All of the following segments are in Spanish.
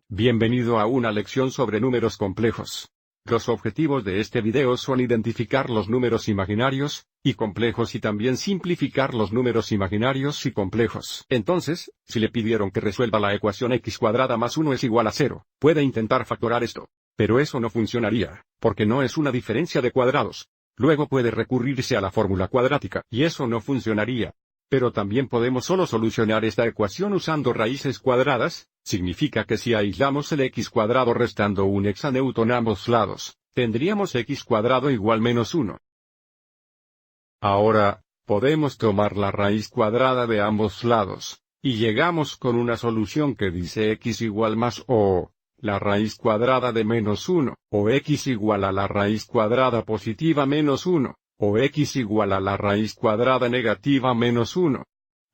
Bienvenido a una lección sobre números complejos. Los objetivos de este video son identificar los números imaginarios y complejos y también simplificar los números imaginarios y complejos. Entonces, si le pidieron que resuelva la ecuación x cuadrada más 1 es igual a 0, puede intentar factorar esto. Pero eso no funcionaría, porque no es una diferencia de cuadrados. Luego puede recurrirse a la fórmula cuadrática, y eso no funcionaría. Pero también podemos solo solucionar esta ecuación usando raíces cuadradas. Significa que si aislamos el x cuadrado restando un hexanewton a ambos lados, tendríamos x cuadrado igual menos 1. Ahora, podemos tomar la raíz cuadrada de ambos lados, y llegamos con una solución que dice x igual más o la raíz cuadrada de menos 1, o x igual a la raíz cuadrada positiva menos 1, o x igual a la raíz cuadrada negativa menos 1.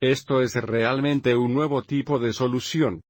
Esto es realmente un nuevo tipo de solución,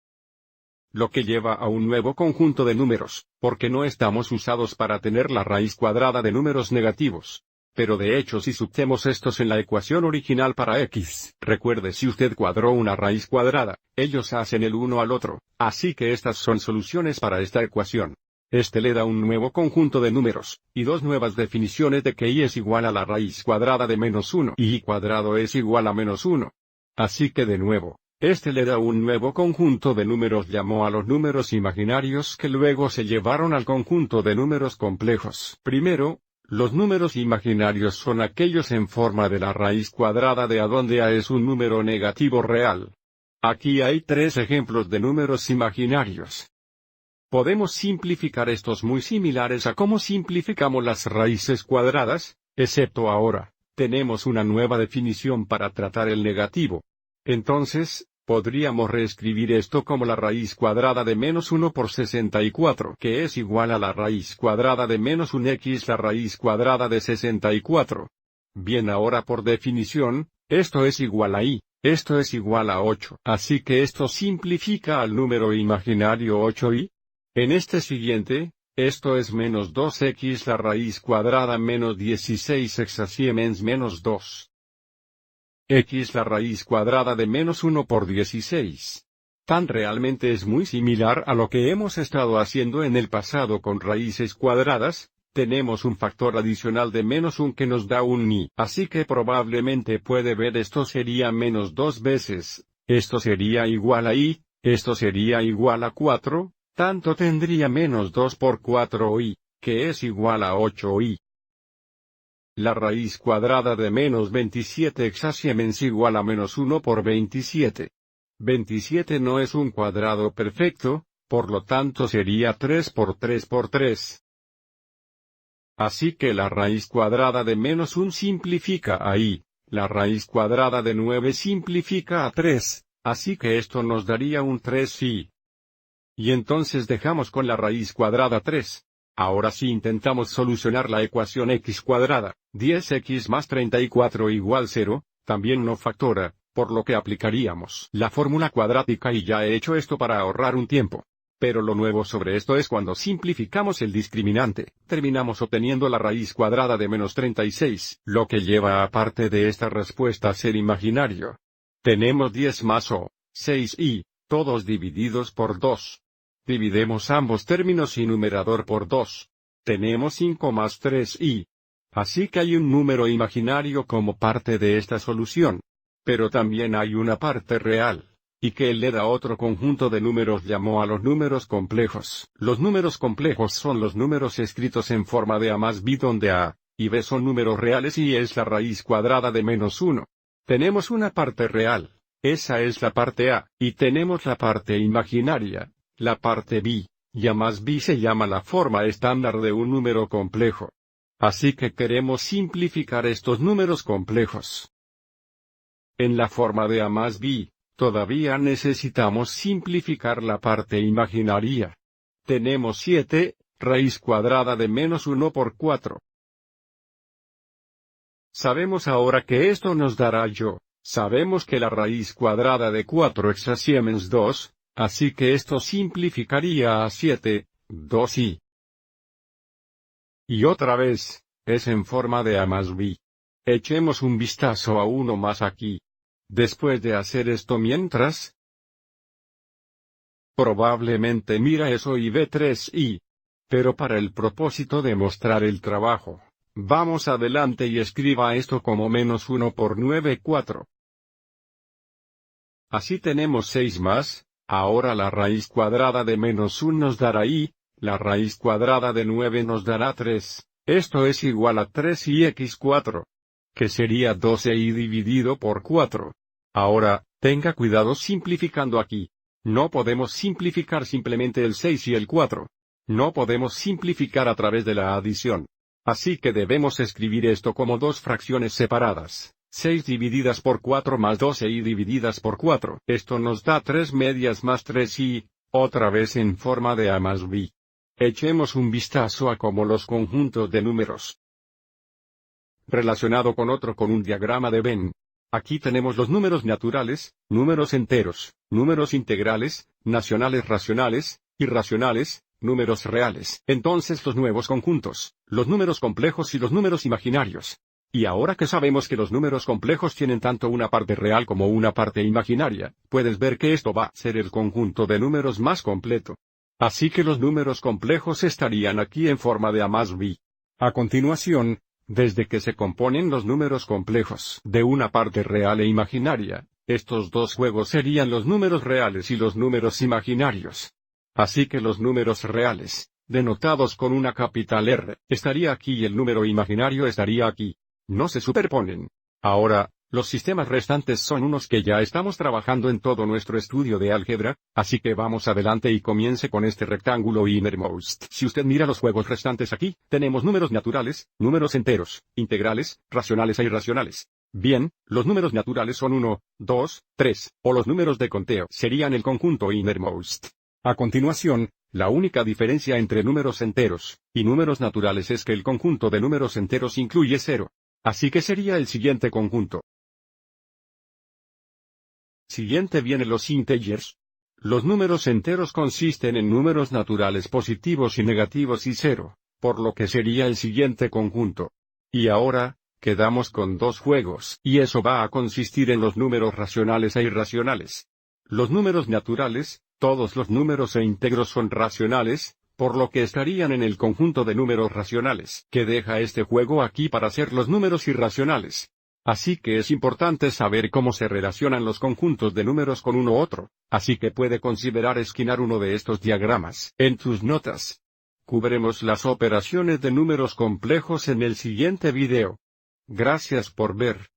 lo que lleva a un nuevo conjunto de números, porque no estamos usados para tener la raíz cuadrada de números negativos. Pero de hecho si subtemos estos en la ecuación original para x, recuerde si usted cuadró una raíz cuadrada, ellos hacen el uno al otro, así que estas son soluciones para esta ecuación. Este le da un nuevo conjunto de números, y dos nuevas definiciones de que y es igual a la raíz cuadrada de menos 1 y y cuadrado es igual a menos 1. Así que de nuevo, este le da un nuevo conjunto de números llamó a los números imaginarios que luego se llevaron al conjunto de números complejos. Primero, los números imaginarios son aquellos en forma de la raíz cuadrada de a donde a es un número negativo real. Aquí hay tres ejemplos de números imaginarios. Podemos simplificar estos muy similares a cómo simplificamos las raíces cuadradas, excepto ahora, tenemos una nueva definición para tratar el negativo. Entonces, podríamos reescribir esto como la raíz cuadrada de menos 1 por 64, que es igual a la raíz cuadrada de menos 1x la raíz cuadrada de 64. Bien, ahora por definición, esto es igual a y, esto es igual a 8. Así que esto simplifica al número imaginario 8y. En este siguiente, esto es menos 2x la raíz cuadrada menos 16 hexasiemens menos 2. X la raíz cuadrada de menos 1 por 16. Tan realmente es muy similar a lo que hemos estado haciendo en el pasado con raíces cuadradas. Tenemos un factor adicional de menos 1 que nos da un y, así que probablemente puede ver esto sería menos 2 veces, esto sería igual a y, esto sería igual a 4, tanto tendría menos 2 por 4 y, que es igual a 8 y. La raíz cuadrada de menos 27 hexasiemens igual a menos 1 por 27. 27 no es un cuadrado perfecto, por lo tanto sería 3 por 3 por 3. Así que la raíz cuadrada de menos 1 simplifica a y, la raíz cuadrada de 9 simplifica a 3, así que esto nos daría un 3y. Y entonces dejamos con la raíz cuadrada 3. Ahora si intentamos solucionar la ecuación x cuadrada, 10x más 34 igual 0, también no factora, por lo que aplicaríamos la fórmula cuadrática y ya he hecho esto para ahorrar un tiempo. Pero lo nuevo sobre esto es cuando simplificamos el discriminante, terminamos obteniendo la raíz cuadrada de menos 36, lo que lleva aparte de esta respuesta a ser imaginario. Tenemos 10 más o 6y, todos divididos por 2. Dividemos ambos términos y numerador por 2. Tenemos 5 más 3y. Así que hay un número imaginario como parte de esta solución. Pero también hay una parte real, y que le da otro conjunto de números llamó a los números complejos. Los números complejos son los números escritos en forma de a más b donde a y b son números reales y es la raíz cuadrada de menos 1. Tenemos una parte real, esa es la parte a, y tenemos la parte imaginaria, la parte b, y a más b se llama la forma estándar de un número complejo. Así que queremos simplificar estos números complejos. En la forma de a más b, todavía necesitamos simplificar la parte imaginaria. Tenemos 7, raíz cuadrada de menos 1 por 4. Sabemos ahora que esto nos dará yo. Sabemos que la raíz cuadrada de 4 hexasiemens 2, así que esto simplificaría a 7, 2y. Y otra vez, es en forma de a más b. Echemos un vistazo a uno más aquí. Después de hacer esto mientras Probablemente mira eso y ve 3i. Pero para el propósito de mostrar el trabajo, vamos adelante y escriba esto como -1 por 9 4. Así tenemos 6 más, ahora la raíz cuadrada de -1 nos dará i, la raíz cuadrada de 9 nos dará 3, esto es igual a 3i×4. Que sería 12i dividido por 4. Ahora, tenga cuidado simplificando aquí. No podemos simplificar simplemente el 6 y el 4. No podemos simplificar a través de la adición. Así que debemos escribir esto como dos fracciones separadas. 6 divididas por 4 más 12i divididas por 4. Esto nos da 3 medias más 3i, otra vez en forma de a más b. Echemos un vistazo a cómo los conjuntos de números. Relacionado con un diagrama de Venn. Aquí tenemos los números naturales, números enteros, números integrales, nacionales racionales, irracionales, números reales. Entonces los nuevos conjuntos, los números complejos y los números imaginarios. Y ahora que sabemos que los números complejos tienen tanto una parte real como una parte imaginaria, puedes ver que esto va a ser el conjunto de números más completo. Así que los números complejos estarían aquí en forma de a más b. A continuación, desde que se componen los números complejos de una parte real e imaginaria, estos dos juegos serían los números reales y los números imaginarios. Así que los números reales, denotados con una capital R, estaría aquí y el número imaginario estaría aquí. No se superponen. Ahora, los sistemas restantes son unos que ya estamos trabajando en todo nuestro estudio de álgebra, así que vamos adelante y comience con este rectángulo innermost. Si usted mira los juegos restantes aquí, tenemos números naturales, números enteros, integrales, racionales e irracionales. Bien, los números naturales son 1, 2, 3, o los números de conteo serían el conjunto innermost. A continuación, la única diferencia entre números enteros y números naturales es que el conjunto de números enteros incluye 0. Así que sería el siguiente conjunto. Siguiente vienen los integers. Los números enteros consisten en números naturales positivos y negativos y 0, por lo que sería el siguiente conjunto. Y ahora, quedamos con dos juegos, y eso va a consistir en los números racionales e irracionales. Los números naturales, todos los números e íntegros son racionales, por lo que estarían en el conjunto de números racionales, que deja este juego aquí para ser los números irracionales. Así que es importante saber cómo se relacionan los conjuntos de números con uno otro, así que puede considerar esquinar uno de estos diagramas en tus notas. Cubremos las operaciones de números complejos en el siguiente video. Gracias por ver.